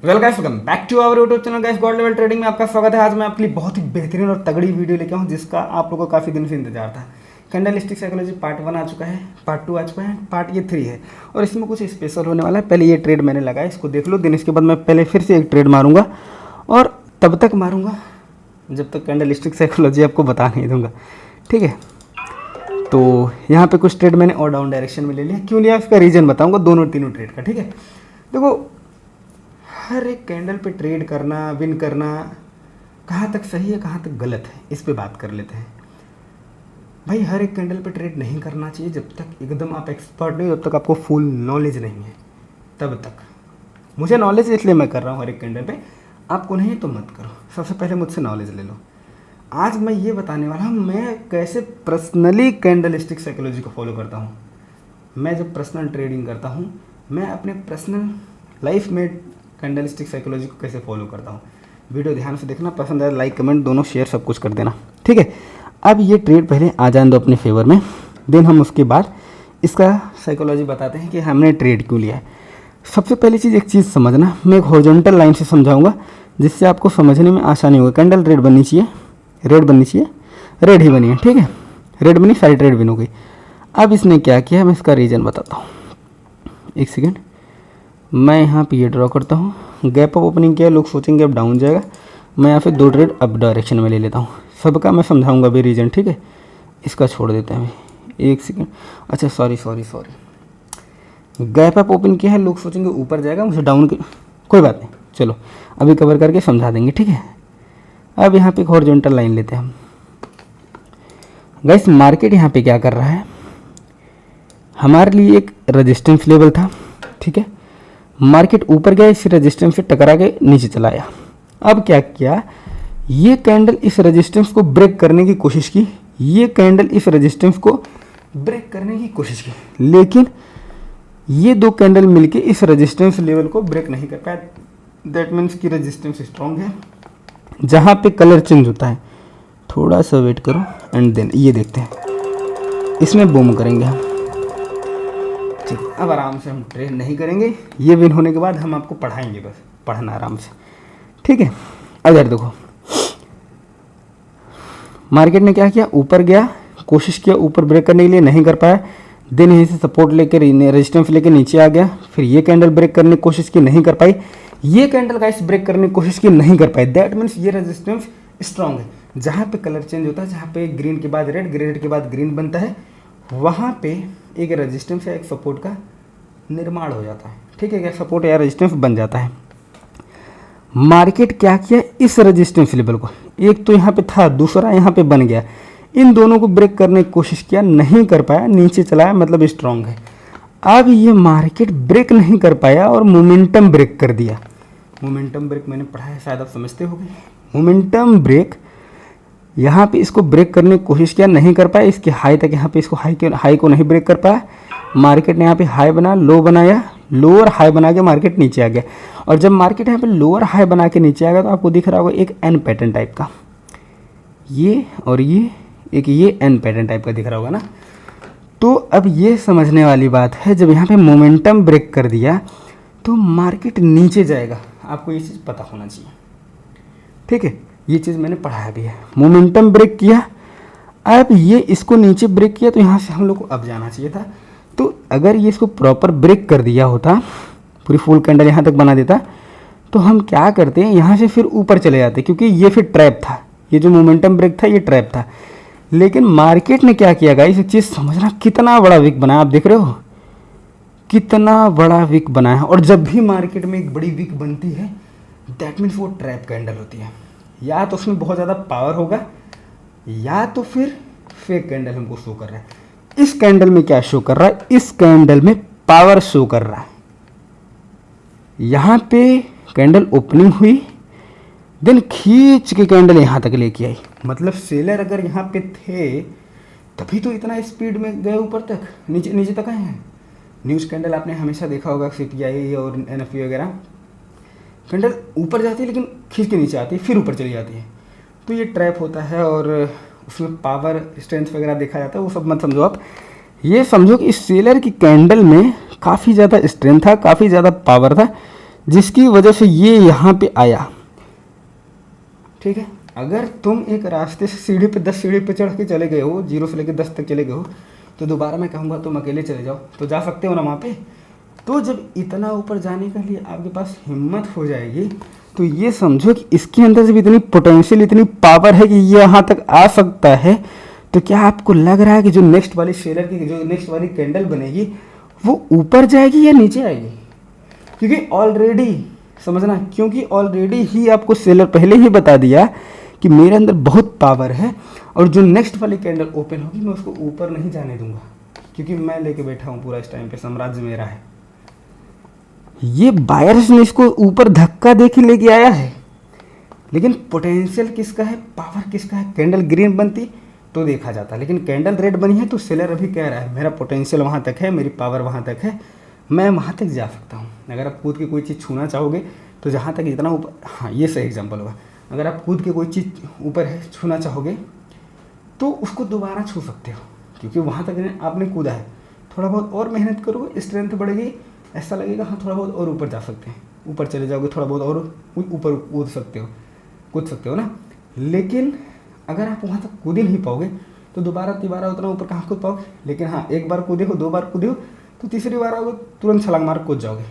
Welcome back to our YouTube channel guys. God level trading में आपका स्वागत है। आज मैं आपके लिए बहुत ही बेहतरीन और तगड़ी वीडियो लेके आऊँ जिसका आप लोगों को काफ़ी दिन से इंतजार था। कैंडलस्टिक साइकोलॉजी पार्ट 1 आ चुका है, पार्ट 2 आ चुका है, पार्ट ये 3 है और इसमें कुछ स्पेशल होने वाला है। पहले ये ट्रेड मैंने लगाया, इसको देख लो। दिन इसके बाद मैं पहले फिर से एक ट्रेड मारूंगा और तब तक मारूंगा जब तक कैंडलस्टिक साइकोलॉजी आपको बता नहीं दूंगा, ठीक है। तो यहाँ पे कुछ ट्रेड मैंने और डाउन डायरेक्शन में ले लिया। क्यों लिया इसका रीज़न बताऊंगा, दोनों तीनों ट्रेड का, ठीक है। देखो, हर एक कैंडल पे ट्रेड करना, विन करना कहाँ तक सही है, कहाँ तक गलत है, इस पे बात कर लेते हैं। भाई, हर एक कैंडल पे ट्रेड नहीं करना चाहिए जब तक एकदम आप एक्सपर्ट नहीं हो, जब तक आपको फुल नॉलेज नहीं है, तब तक। मुझे नॉलेज इसलिए मैं कर रहा हूँ हर एक कैंडल पे, आपको नहीं तो मत करो। सबसे पहले मुझसे नॉलेज ले लो। आज मैं ये बताने वाला हूँ मैं कैसे पर्सनली कैंडलस्टिक साइकोलॉजी को फॉलो करता हूँ। मैं जब पर्सनल ट्रेडिंग करता हूँ, मैं अपने पर्सनल लाइफ में कैंडलस्टिक साइकोलॉजी को कैसे फॉलो करता हूँ। वीडियो ध्यान से देखना, पसंद आए लाइक कमेंट दोनों शेयर सब कुछ कर देना, ठीक है। अब ये ट्रेड पहले आ जाने दो अपने फेवर में, देन हम उसके बाद इसका साइकोलॉजी बताते हैं कि हमने ट्रेड क्यों लिया है। सबसे पहली चीज़, एक चीज़ समझना, मैं एक हॉरिजॉन्टल लाइन से समझाऊंगा जिससे आपको समझने में आसानी होगी। कैंडल रेड बननी चाहिए, रेड बननी चाहिए, रेड ही बनी है, ठीक है। रेड बनी, सारी ट्रेड विन हो गई। अब इसने क्या किया, मैं इसका रीज़न बताता हूँ। एक सेकेंड, मैं यहाँ पे ये ड्रॉ करता हूँ, गैप अप ओपनिंग किया, लोग सोचेंगे अब डाउन जाएगा। मैं यहाँ पे 2 ट्रेड अप डायरेक्शन में ले लेता हूँ। सबका मैं समझाऊंगा भी रीज़न, ठीक है। इसका छोड़ देते हैं अभी, एक सेकेंड। अच्छा, सॉरी, गैप अप ओपन किया है, लोग सोचेंगे ऊपर जाएगा, मुझे डाउन की कोई बात नहीं, चलो अभी कवर करके समझा देंगे, ठीक है। अब यहाँ पे एक हॉरिजॉन्टल लाइन लेते हैं हम। गाइस, मार्केट यहाँ पे क्या कर रहा है, हमारे लिए एक रेजिस्टेंस लेवल था, ठीक है। मार्केट ऊपर गया, इस रेजिस्टेंस से टकरा के नीचे चला आया। अब क्या किया, ये कैंडल इस रेजिस्टेंस को ब्रेक करने की कोशिश की, ये कैंडल इस रेजिस्टेंस को ब्रेक करने की कोशिश की, लेकिन ये 2 कैंडल मिलके इस रेजिस्टेंस लेवल को ब्रेक नहीं कर पाया। दैट मीन्स कि रेजिस्टेंस स्ट्रॉन्ग है। जहाँ पे कलर चेंज होता है, थोड़ा सा वेट करो एंड देन ये देखते हैं, इसमें बूम करेंगे हम, ठीक। अब आराम से हम ट्रेड नहीं करेंगे, ये विन होने के बाद हम आपको पढ़ाएंगे, बस पढ़ना आराम से, ठीक है। अगर देखो, मार्केट ने क्या किया, ऊपर गया, कोशिश किया ऊपर ब्रेक करने के लिए, नहीं कर पाया। देन यहीं से सपोर्ट लेकर रेजिस्टेंस लेकर नीचे आ गया। फिर ये कैंडल ब्रेक करने की कोशिश की, नहीं कर पाई। ये कैंडल गाइस ब्रेक करने की कोशिश की, नहीं कर पाई। दैट मीन्स ये रेजिस्टेंस स्ट्रांग है। जहाँ पे कलर चेंज होता है, जहाँ पे ग्रीन के बाद रेड, रेड के बाद ग्रीन बनता है, वहाँ पे एक रेजिस्टेंस या एक सपोर्ट का निर्माण हो जाता है, ठीक है। क्या सपोर्ट या रेजिस्टेंस बन जाता है। मार्केट क्या किया, इस रेजिस्टेंस लेवल को, एक तो यहाँ पे था, दूसरा यहाँ पे बन गया, इन दोनों को ब्रेक करने की कोशिश किया, नहीं कर पाया, नीचे चलाया, मतलब स्ट्रांग है। अब ये मार्केट ब्रेक नहीं कर पाया और मोमेंटम ब्रेक कर दिया। मोमेंटम ब्रेक मैंने पढ़ा है, शायद आप समझते होंगे। मोमेंटम ब्रेक, यहाँ पे इसको ब्रेक करने की कोशिश किया, नहीं कर पाया। इसके हाई तक, यहाँ पे इसको हाई को नहीं ब्रेक कर पाया। मार्केट ने यहाँ पे हाई बना, लो बनाया, लोअर हाई बना के मार्केट नीचे आ गया। और जब मार्केट यहाँ पे लोअर हाई बना के नीचे आ गया तो आपको दिख रहा होगा एक एन पैटर्न टाइप का, ये और ये, एक ये एन पैटर्न टाइप का दिख रहा होगा ना। तो अब ये समझने वाली बात है, जब यहाँ पे मोमेंटम ब्रेक कर दिया तो मार्केट नीचे जाएगा, आपको ये चीज़ पता होना चाहिए, ठीक है। ये चीज़ मैंने पढ़ाया भी है। मोमेंटम ब्रेक किया, अब ये इसको नीचे ब्रेक किया, तो यहाँ से हम लोग को अब जाना चाहिए था। तो अगर ये इसको प्रॉपर ब्रेक कर दिया होता, पूरी फुल कैंडल यहाँ तक बना देता, तो हम क्या करते हैं, यहाँ से फिर ऊपर चले जाते, क्योंकि ये फिर ट्रैप था। ये जो मोमेंटम ब्रेक था, ये ट्रैप था। लेकिन मार्केट ने क्या किया गाइस, एक चीज़ समझना, कितना बड़ा विक बनाया, आप देख रहे हो कितना बड़ा विक बनाया। और जब भी मार्केट में एक बड़ी विक बनती है, दैट मीन्स वो ट्रैप कैंडल होती है। या तो उसमें बहुत ज़्यादा पावर होगा, या तो फिर फेक कैंडल हमको शो कर रहा है। इस कैंडल में क्या शो कर रहा है, इस कैंडल में पावर शो कर रहा है। यहाँ पे कैंडल ओपनिंग हुई, देन खींच के कैंडल यहाँ तक लेके आई। मतलब सेलर अगर यहाँ पे थे तभी तो इतना स्पीड में गए ऊपर तक, नीचे तक आए हैं। न्यूज़ कैंडल आपने हमेशा देखा होगा, CPI और NFE वगैरह, कैंडल ऊपर जाती है लेकिन खींच के नीचे आती है, फिर ऊपर चली जाती है। तो ये ट्रैप होता है और उसमें पावर स्ट्रेंथ वगैरह देखा जाता है, वो सब मत समझो आप। ये समझो कि इस सेलर की कैंडल में काफ़ी ज़्यादा स्ट्रेंथ था, काफ़ी ज़्यादा पावर था, जिसकी वजह से ये यहाँ पे आया। ठीक है, अगर तुम एक रास्ते से सीढ़ी पे 10 सीढ़ी पे चढ़ के चले गए हो, 0 से लेकर 10 तक चले गए हो, तो दोबारा मैं कहूँगा तुम अकेले चले जाओ, तो जा सकते हो ना वहाँ पे। तो जब इतना ऊपर जाने के लिए आपके पास हिम्मत हो जाएगी, तो ये समझो कि इसके अंदर जब इतनी पोटेंशियल, इतनी पावर है कि ये यहाँ तक आ सकता है, तो क्या आपको लग रहा है कि जो नेक्स्ट वाली शेयर की जो नेक्स्ट वाली कैंडल बनेगी वो ऊपर जाएगी या नीचे आएगी? क्योंकि ऑलरेडी समझना, क्योंकि ऑलरेडी ही आपको सेलर पहले ही बता दिया कि मेरे अंदर बहुत पावर है और जो नेक्स्ट वाली कैंडल ओपन होगी मैं उसको ऊपर नहीं जाने दूंगा, क्योंकि मैं लेके बैठा हूँ पूरा, इस टाइम पे साम्राज्य मेरा है। ये बायर्स ने इसको ऊपर धक्का दे के लेके आया है, लेकिन पोटेंशियल किसका है, पावर किसका है? कैंडल ग्रीन बनती तो देखा जाता, लेकिन कैंडल रेड बनी है तो सेलर अभी कह रहा है मेरा पोटेंशियल वहाँ तक है, मेरी पावर वहाँ तक है, मैं वहाँ तक जा सकता हूँ। अगर आप कूद के कोई चीज़ छूना चाहोगे तो जहाँ तक जितना ऊपर, हाँ ये सही एग्जांपल होगा, अगर आप कूद के कोई चीज़ ऊपर है छूना चाहोगे तो उसको दोबारा छू सकते हो, क्योंकि वहाँ तक आपने कूदा है। थोड़ा बहुत और मेहनत करोगे, स्ट्रेंथ बढ़ेगी, ऐसा लगेगा हाँ थोड़ा बहुत और ऊपर जा सकते हैं, ऊपर चले जाओगे, थोड़ा बहुत और ऊपर कूद सकते हो ना। लेकिन अगर आप वहाँ तक कूद ही नहीं पाओगे तो दोबारा तिबारा उतना ऊपर कहाँ कूद पाओगे? लेकिन हाँ, एक बार कूदे हो, 2 बार कूदे हो, तो तीसरी बार आओगे तुरंत छलांग मार कूद जाओगे।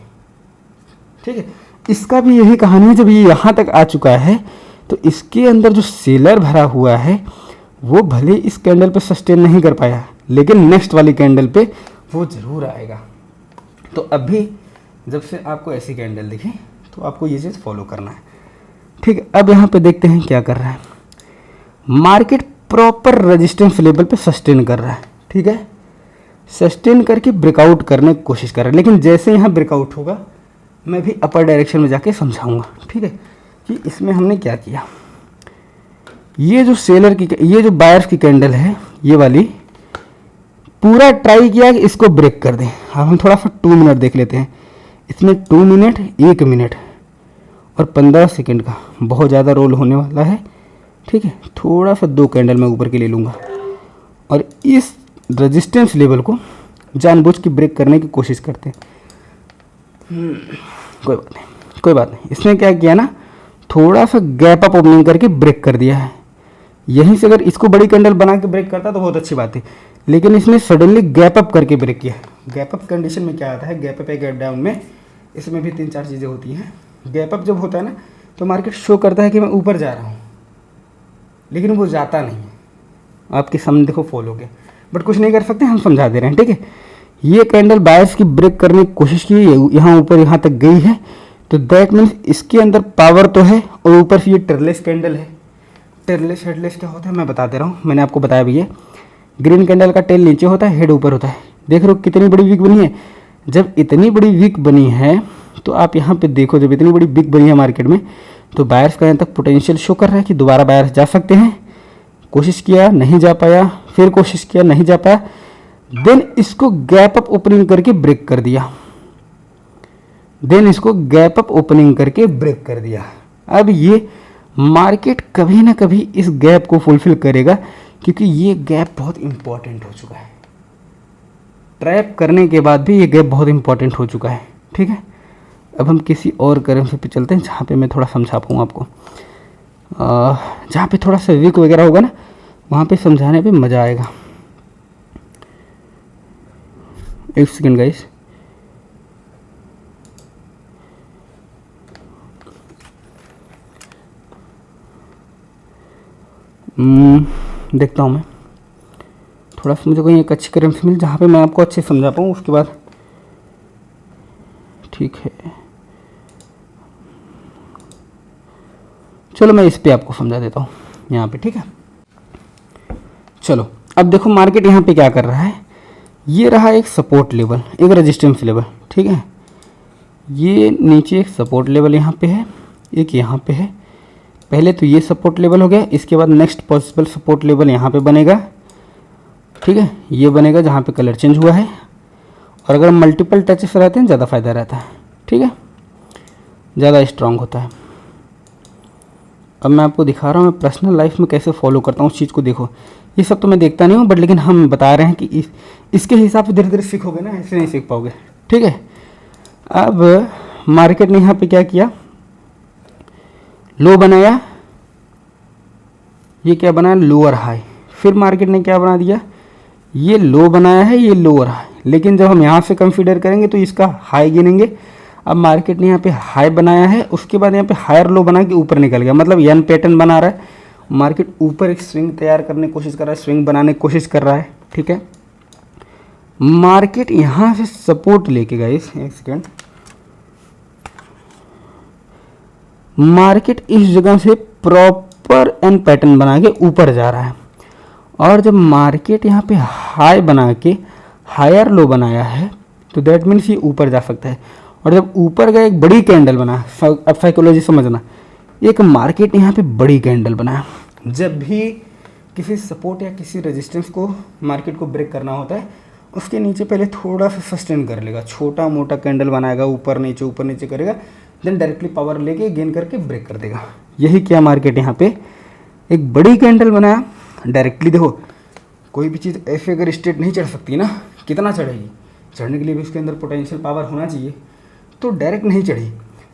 ठीक है, इसका भी यही कहानी है। जब ये यहाँ तक आ चुका है तो इसके अंदर जो सेलर भरा हुआ है वो भले इस कैंडल पे सस्टेन नहीं कर पाया, लेकिन नेक्स्ट वाली कैंडल पे वो ज़रूर आएगा। तो अभी जब से आपको ऐसी कैंडल दिखे तो आपको ये चीज़ फॉलो करना है। ठीक है, अब यहाँ पे देखते हैं क्या कर रहा है। मार्केट प्रॉपर रेजिस्टेंस लेवल पे सस्टेन कर रहा है। ठीक है, सस्टेन करके ब्रेकआउट करने की कोशिश कर रहा है, लेकिन जैसे यहाँ ब्रेकआउट होगा मैं भी अपर डायरेक्शन में जाके समझाऊंगा। ठीक है, कि इसमें हमने क्या किया। ये जो सेलर की, ये जो बायर्स की कैंडल है, ये वाली पूरा ट्राई किया कि इसको ब्रेक कर दें। अब हम थोड़ा सा 2 मिनट देख लेते हैं। इसमें 2 मिनट, 1 मिनट और 15 सेकंड का बहुत ज़्यादा रोल होने वाला है। ठीक है, थोड़ा सा 2 कैंडल मैं ऊपर के ले लूँगा और इस रेजिस्टेंस लेवल को जानबूझ के ब्रेक करने की कोशिश करते हैं। कोई बात नहीं। इसने क्या किया ना, थोड़ा सा गैप अप ओपनिंग करके ब्रेक कर दिया है। यहीं से अगर इसको बड़ी कैंडल बना के ब्रेक करता तो बहुत अच्छी बात है, लेकिन इसने सडनली गैप अप करके ब्रेक किया। गैप अप कंडीशन में क्या आता है, गैप अप या गैप डाउन में इसमें भी 3-4 चीज़ें होती हैं। गैप अप जब होता है ना तो मार्केट शो करता है कि मैं ऊपर जा रहा हूँ, लेकिन वो जाता नहीं है। आपके सामने देखो फॉल हो गया, बट कुछ नहीं कर सकते, हम समझा दे रहे हैं। ठीक है, ये कैंडल बायर्स की ब्रेक करने की कोशिश की, यहाँ ऊपर यहाँ तक गई है, तो दैट मीन्स इसके अंदर पावर तो है। और ऊपर से ये टेरलेस कैंडल है। टेरलेस हेडलेस क्या होता है मैं बता दे रहा हूँ, मैंने आपको बताया भी है। ग्रीन कैंडल का टेल नीचे होता है, हेड ऊपर होता है। देख रहे हो कितनी बड़ी वीक बनी है। जब इतनी बड़ी वीक बनी है तो आप यहाँ पे देखो, जब इतनी बड़ी वीक बनी है मार्केट में, तो बायर्स का यहाँ तक पोटेंशियल शो कर रहा है कि दोबारा बायर्स जा सकते हैं। कोशिश किया, नहीं जा पाया, फिर कोशिश किया, नहीं जा पाया, देन इसको गैप अप ओपनिंग करके ब्रेक कर दिया। अब ये मार्केट कभी ना कभी इस गैप को फुलफिल करेगा, क्योंकि ये गैप बहुत इंपॉर्टेंट हो चुका है। ट्रैप करने के बाद भी ये गैप बहुत इंपॉर्टेंट हो चुका है। ठीक है, अब हम किसी और करेंसी पे चलते हैं जहाँ पे मैं थोड़ा समझा पाऊँ आपको। जहाँ पे थोड़ा सा वीक वगैरह होगा ना, वहाँ पे समझाने पे मज़ा आएगा। एक सेकेंड गाइस, देखता हूँ मैं थोड़ा सा, मुझे कोई एक अच्छी करेंसी मिल जहाँ पे मैं आपको अच्छे समझा पाऊँ, उसके बाद ठीक है। चलो मैं इस पे आपको समझा देता हूँ यहाँ पे। ठीक है, चलो अब देखो मार्केट यहाँ पे क्या कर रहा है। ये रहा एक सपोर्ट लेवल, एक रेजिस्टेंस लेवल। ठीक है, ये नीचे एक सपोर्ट लेवल यहाँ पे है, एक यहाँ पे है। पहले तो ये सपोर्ट लेवल हो गया, इसके बाद नेक्स्ट पॉसिबल सपोर्ट लेवल यहाँ पे बनेगा। ठीक है, ये बनेगा जहाँ पे कलर चेंज हुआ है। और अगर मल्टीपल टचेस रहते हैं ज़्यादा फ़ायदा रहता है। ठीक है, ज़्यादा स्ट्रांग होता है। अब मैं आपको दिखा रहा हूँ मैं पर्सनल लाइफ में कैसे फॉलो करता हूँ उस चीज़ को। देखो ये सब तो मैं देखता नहीं हूँ, बट लेकिन हम बता रहे हैं कि इसके हिसाब से धीरे धीरे सीखोगे ना, ऐसे नहीं सीख पाओगे। ठीक है, अब मार्केट ने यहाँ पे क्या किया, लो बनाया, ये क्या बनाया, लोअर हाई। फिर मार्केट ने क्या बना दिया, ये लो बनाया है, ये लोअर हाई, लेकिन जब हम यहाँ से कंसीडर करेंगे तो इसका हाई गिनेंगे। अब मार्केट ने यहाँ पे हाई बनाया है, उसके बाद यहाँ पे हायर लो बना के ऊपर निकल गया, मतलब एन पैटर्न बना रहा है। मार्केट ऊपर एक स्विंग तैयार करने की कोशिश कर रहा है, स्विंग बनाने की कोशिश कर रहा है, ठीक है। मार्केट यहाँ से सपोर्ट लेके गए, एक सेकेंड, मार्केट इस जगह से प्रॉपर एन पैटर्न बना के ऊपर जा रहा है। और जब मार्केट यहाँ पे हाई बना के हायर लो बनाया है तो दैट मीन्स ये ऊपर जा सकता है। और जब ऊपर गया एक बड़ी कैंडल बना, अब साइकोलॉजी समझना, एक मार्केट यहाँ पे बड़ी कैंडल बना, जब भी किसी सपोर्ट या किसी रेजिस्टेंस को मार्केट को ब्रेक करना होता है उसके नीचे पहले थोड़ा सा सस्टेन कर लेगा, छोटा मोटा कैंडल बनाएगा, ऊपर नीचे करेगा, देन डायरेक्टली पावर लेके गेन करके ब्रेक कर देगा। यही क्या मार्केट यहाँ पे एक बड़ी कैंडल बनाया डायरेक्टली। देखो कोई भी चीज़ ऐसे अगर स्ट्रेट नहीं चढ़ सकती ना, कितना चढ़ेगी, चढ़ने के लिए भी उसके अंदर पोटेंशियल पावर होना चाहिए, तो डायरेक्ट नहीं चढ़ी।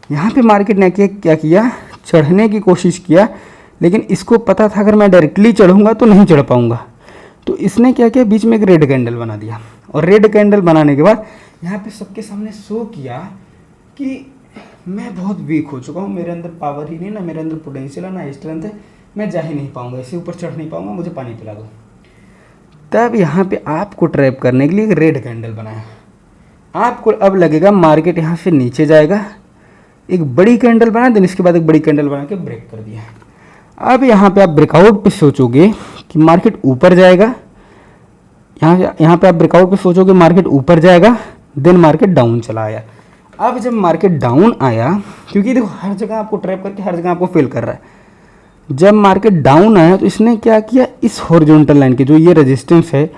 यहाँ पे मार्केट ने क्या किया, चढ़ने की कोशिश किया, लेकिन इसको पता था अगर मैं डायरेक्टली चढ़ूँगा तो नहीं चढ़ पाऊँगा, तो इसने क्या किया, बीच में एक रेड कैंडल बना दिया। और रेड कैंडल बनाने के बाद यहाँ पे सबके सामने शो किया कि मैं बहुत वीक हो चुका हूँ, मेरे अंदर पावर ही नहीं, ना मेरे अंदर पोटेंशियल है, ना स्ट्रेंथ है, मैं जा ही नहीं पाऊँगा, इससे ऊपर चढ़ नहीं पाऊँगा, मुझे पानी पिला दो। तब यहाँ पे आपको ट्रैप करने के लिए एक रेड कैंडल बनाया। आपको अब लगेगा मार्केट यहाँ से नीचे जाएगा, एक बड़ी कैंडल बना, देन इसके बाद एक बड़ी कैंडल बना के ब्रेक कर दिया। अब यहाँ पे आप ब्रेकआउट पे सोचोगे कि मार्केट ऊपर जाएगा, यहाँ पे आप ब्रेकआउट पे सोचोगे मार्केट ऊपर जाएगा, देन मार्केट डाउन चला आया। अब जब मार्केट डाउन आया, क्योंकि देखो हर जगह आपको ट्रैप करके हर जगह आपको फेल कर रहा है, जब मार्केट डाउन आया तो इसने क्या किया, इस हॉरिजॉन्टल लाइन के जो ये रेजिस्टेंस है,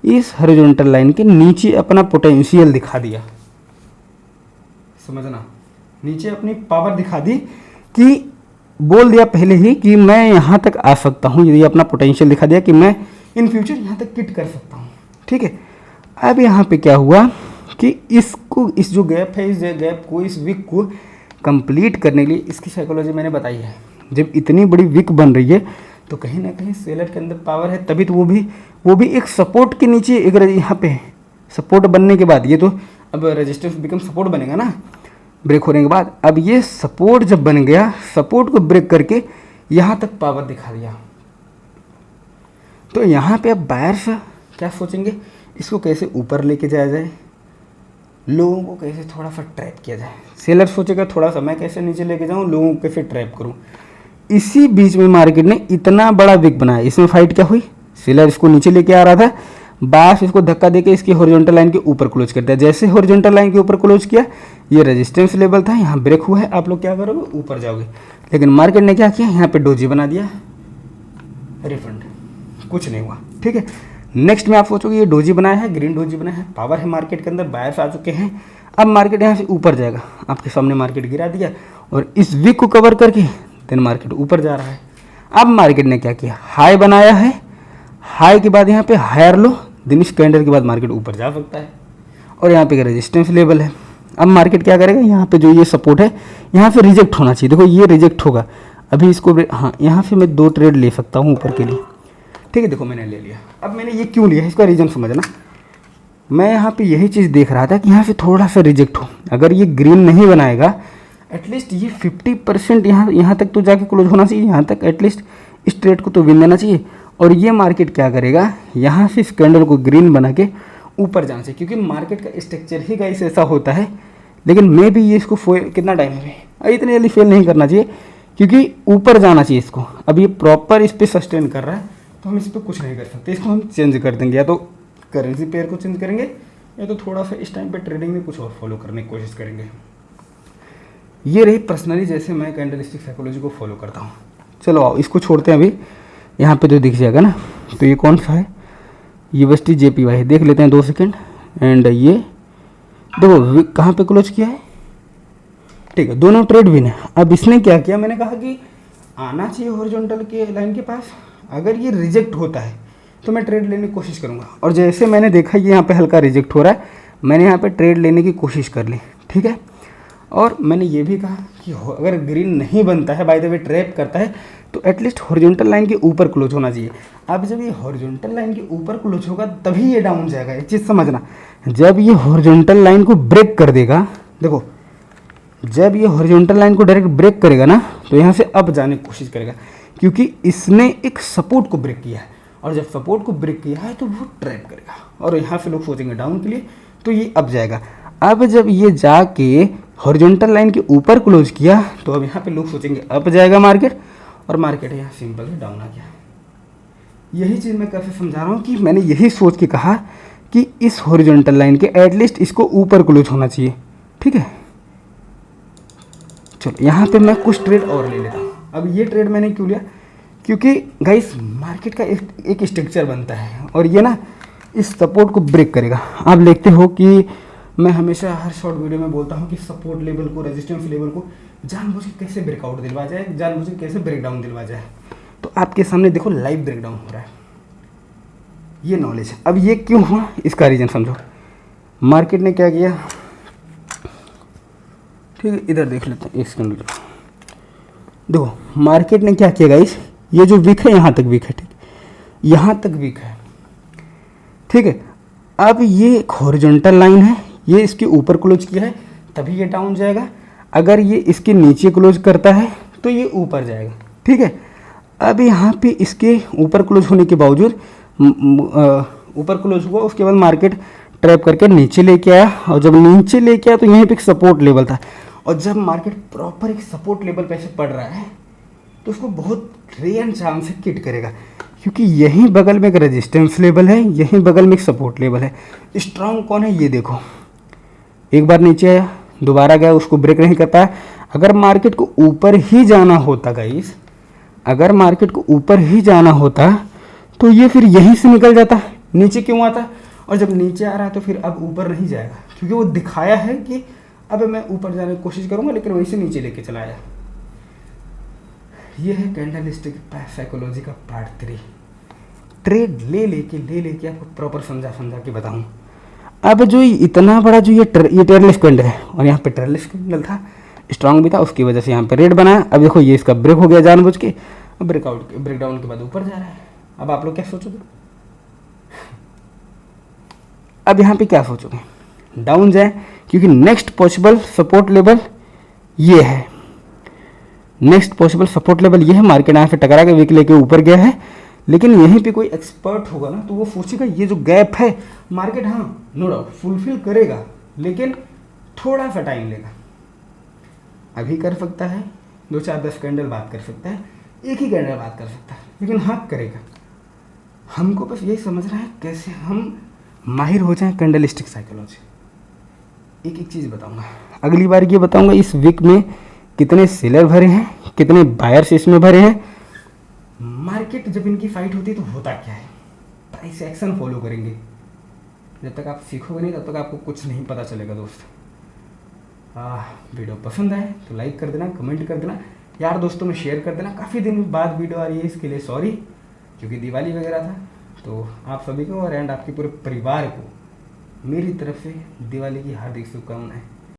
इस हॉरिजॉन्टल लाइन के नीचे अपना पोटेंशियल दिखा दिया। समझना, नीचे अपनी पावर दिखा दी, कि बोल दिया पहले ही कि मैं यहाँ तक आ सकता हूँ, ये अपना पोटेंशियल दिखा दिया कि मैं इन फ्यूचर यहाँ तक किट कर सकता हूँ, ठीक है। अब यहाँ पे क्या हुआ कि इसको, इस जो गैप है, इस गैप को, इस वीक को कंप्लीट करने के लिए इसकी साइकोलॉजी मैंने बताई है। जब इतनी बड़ी वीक बन रही है तो कहीं ना कहीं सेलर के अंदर पावर है, तभी तो वो भी एक सपोर्ट के नीचे, एक यहाँ पे सपोर्ट बनने के बाद, ये तो अब रेजिस्टेंस बिकम सपोर्ट बनेगा ना ब्रेक होने के बाद। अब ये सपोर्ट जब बन गया, सपोर्ट को ब्रेक करके यहाँ तक पावर दिखा दिया, तो यहाँ पे अब बायर्स क्या सोचेंगे, इसको कैसे ऊपर लेके जाया जाए, लोगों को कैसे थोड़ा सा ट्रैप किया जाए। सेलर सोचेगा थोड़ा सा मैं कैसे नीचे लेके जाऊँ, लोगों को कैसे ट्रैप करूँ। इसी बीच में मार्केट ने इतना बड़ा विक बनाया, इसमें फाइट क्या हुई, सेलर इसको नीचे लेके आ रहा था, बास इसको धक्का देके इसकी हॉरिजॉन्टल लाइन के ऊपर क्लोज कर दिया। जैसे हॉरिजॉन्टल लाइन के ऊपर क्लोज किया, ये रेजिस्टेंस लेवल था, यहाँ ब्रेक हुआ है, आप लोग क्या करोगे, ऊपर जाओगे। लेकिन मार्केट ने क्या किया, यहाँ पे डोजी बना दिया, रिफंड, कुछ नहीं हुआ, ठीक है। नेक्स्ट में आप सोचोगे ये डोजी बनाया है, ग्रीन डोजी बनाया है, पावर है मार्केट के अंदर, बायर्स आ चुके हैं, अब मार्केट यहाँ से ऊपर जाएगा। आपके सामने मार्केट गिरा दिया और इस वीक को कवर करके देन मार्केट ऊपर जा रहा है। अब मार्केट ने क्या किया, हाई बनाया है, हाई के बाद यहाँ पे हायर लो, दिन इस कैंडल के बाद मार्केट ऊपर जा सकता है। और यहाँ पे रेजिस्टेंस लेवल है। अब मार्केट क्या करेगा, यहाँ पे जो ये सपोर्ट है यहाँ से रिजेक्ट होना चाहिए, देखो ये रिजेक्ट होगा, अभी इसको, हाँ यहाँ से मैं 2 ट्रेड ले सकता हूँ ऊपर के लिए, ठीक है। देखो मैंने ले लिया। अब मैंने ये क्यों लिया, इसका रीज़न समझना। मैं यहाँ पे यही चीज़ देख रहा था कि यहाँ से थोड़ा सा रिजेक्ट हो, अगर ये ग्रीन नहीं बनाएगा एटलीस्ट ये 50% यहाँ तक तो जाके क्लोज होना चाहिए, यहाँ तक एटलीस्ट इस ट्रेड को तो विन देना चाहिए। और ये मार्केट क्या करेगा, यहाँ से इस कैंडल को ग्रीन बना के ऊपर जाना चाहिए, क्योंकि मार्केट का स्ट्रक्चर ही गाइस ऐसा होता है। लेकिन मे भी ये इसको कितना टाइम है, इतने जल्दी फेल नहीं करना चाहिए, क्योंकि ऊपर जाना चाहिए इसको। अब ये प्रॉपर इस पर सस्टेन कर रहा है, तो हम इस पर कुछ नहीं कर सकते, इसको हम चेंज कर देंगे, या तो करेंसी पेयर को चेंज करेंगे, या तो थोड़ा सा इस टाइम पे ट्रेडिंग में कुछ और फॉलो करने की कोशिश करेंगे। ये रही पर्सनली जैसे मैं कैंडलस्टिक साइकोलॉजी को फॉलो करता हूँ। चलो आओ इसको छोड़ते हैं, अभी यहाँ पे तो दिख जाएगा ना। तो ये कौन सा है, USD JPY देख लेते हैं 2 सेकेंड। एंड ये देखो कहाँ पे क्लोज किया है, ठीक है, दोनों ट्रेड विन है। अब इसने क्या किया, मैंने कहा कि आना चाहिए हॉरिजॉन्टल के लाइन के पास, अगर ये रिजेक्ट होता है तो मैं ट्रेड लेने की कोशिश करूँगा। और जैसे मैंने देखा ये यहाँ पे हल्का रिजेक्ट हो रहा है, मैंने यहाँ पे ट्रेड लेने की कोशिश कर ली, ठीक है। और मैंने ये भी कहा कि अगर ग्रीन नहीं बनता है, बाय द वे ट्रैप करता है, तो एटलीस्ट हॉरिजॉन्टल लाइन के ऊपर क्लोज होना चाहिए। अब जब ये हॉरिजॉन्टल लाइन के ऊपर क्लोज होगा तभी ये डाउन जाएगा। एक चीज़ समझना, जब ये हॉरिजॉन्टल लाइन को ब्रेक कर देगा, देखो जब ये हॉरिजॉन्टल लाइन को डायरेक्ट ब्रेक करेगा ना, तो यहाँ से अप जाने की कोशिश करेगा, क्योंकि इसने एक सपोर्ट को ब्रेक किया है, और जब सपोर्ट को ब्रेक किया है तो वो ट्रैप करेगा, और यहाँ से लोग सोचेंगे डाउन के लिए, तो ये अप जाएगा। अब जब ये जाके हॉरिजॉन्टल लाइन के ऊपर क्लोज किया, तो अब यहाँ पे लोग सोचेंगे अप जाएगा मार्केट, और मार्केट यहाँ सिंपल ही डाउन आ गया। यही चीज़ मैं कैसे समझा रहा हूँ कि मैंने यही सोच के कहा कि इस हॉरिजॉन्टल लाइन के एटलीस्ट इसको ऊपर क्लोज होना चाहिए, ठीक है। चलो यहाँ पे मैं कुछ ट्रेड और ले लेता हूँ। अब ये ट्रेड मैंने क्यों लिया, क्योंकि गाइस मार्केट का एक स्ट्रक्चर बनता है, और ये ना इस सपोर्ट को ब्रेक करेगा। आप देखते हो कि मैं हमेशा हर शॉर्ट वीडियो में बोलता हूँ कि सपोर्ट लेवल को, रेजिस्टेंस लेवल को जानबूझ के कैसे ब्रेकआउट दिलवा जाए, जानबूझ के कैसे ब्रेकडाउन दिलवा जाए। तो आपके सामने देखो लाइव ब्रेकडाउन हो रहा है, ये नॉलेज है। अब ये क्यों हुआ, इसका रीज़न समझो। मार्केट ने क्या किया, ठीक है, इधर देख लेते हैं एक सेकंड। देखो मार्केट ने क्या किया गाइस, ये जो वीक है यहाँ तक वीक है, ठीक, यहाँ तक वीक है, ठीक है। अब ये एक हॉरिजॉन्टल लाइन है, ये इसके ऊपर क्लोज किया है तभी ये डाउन जाएगा। अगर ये इसके नीचे क्लोज करता है तो ये ऊपर जाएगा, ठीक है। अब यहाँ पे इसके ऊपर क्लोज होने के बावजूद ऊपर क्लोज हुआ, उसके बाद मार्केट ट्रैप करके नीचे लेके आया, और जब नीचे लेके आया तो यहीं पे एक सपोर्ट लेवल था, और जब मार्केट प्रॉपर एक सपोर्ट लेवल पे ऐसे पड़ रहा है तो उसको बहुत रेयर चांस से किट करेगा, क्योंकि यहीं बगल में एक रेजिस्टेंस लेवल है, यहीं बगल में एक सपोर्ट लेवल है। स्ट्रांग कौन है ये देखो, एक बार नीचे आया, दोबारा गया, उसको ब्रेक नहीं कर पाया। अगर मार्केट को ऊपर ही जाना होता गाइस, अगर मार्केट को ऊपर ही जाना होता तो ये फिर यहीं से निकल जाता, नीचे क्यों आता, और जब नीचे आ रहा है तो फिर अब ऊपर नहीं जाएगा, क्योंकि वो दिखाया है कि अब मैं ऊपर जाने की कोशिश करूंगा, लेकिन वहीं से नीचे लेके चला आया। ये है कैंडलस्टिक साइकोलॉजी का पार्ट 3। ट्रेड ले लेके आपको प्रॉपर समझा के बताऊं। अब जो इतना बड़ा जो ये टेरलेस कैंडल है, और यहाँ पे टेरलेस कैंडल था, स्ट्रांग भी था, उसकी वजह से यहाँ पे रेड बनाया। अब देखो ये इसका ब्रेक हो गया जानबूझ के, अब ब्रेकडाउन के बाद ऊपर जा रहा है। अब आप लोग क्या सोचोगे, अब यहाँ पे क्या सोचोगे, डाउन जाए, क्योंकि नेक्स्ट पॉसिबल सपोर्ट लेवल ये है, नेक्स्ट पॉसिबल सपोर्ट लेवल ये है। मार्केट यहाँ से टकरा के वीक लेके ऊपर गया है, लेकिन यहीं पे कोई एक्सपर्ट होगा ना तो वो सोचेगा ये जो गैप है मार्केट, हाँ नो डाउट फुलफिल करेगा, लेकिन थोड़ा सा टाइम लेगा। अभी कर सकता है, 2 4 10 कैंडल बात कर सकता है, एक ही कैंडल बात कर सकता है, लेकिन हाँ करेगा। हमको बस यही समझना है कैसे हम माहिर हो जाएं कैंडलिस्टिक साइकोलॉजी। एक एक चीज़ बताऊंगा, अगली बार ये बताऊंगा इस वीक में कितने सेलर भरे हैं, कितने बायर्स इसमें भरे हैं, मार्केट जब इनकी फाइट होती है तो होता क्या है, प्राइस एक्शन फॉलो करेंगे। जब तक आप सीखोगे नहीं तब तक आपको कुछ नहीं पता चलेगा दोस्त। वीडियो पसंद आए तो लाइक कर देना, कमेंट कर देना, यार दोस्तों में शेयर कर देना। काफ़ी दिन बाद वीडियो आ रही है, इसके लिए सॉरी, क्योंकि दिवाली वगैरह था। तो आप सभी को और एंड आपके पूरे परिवार को मेरी तरफ से दिवाली की हार्दिक शुभकामनाएं।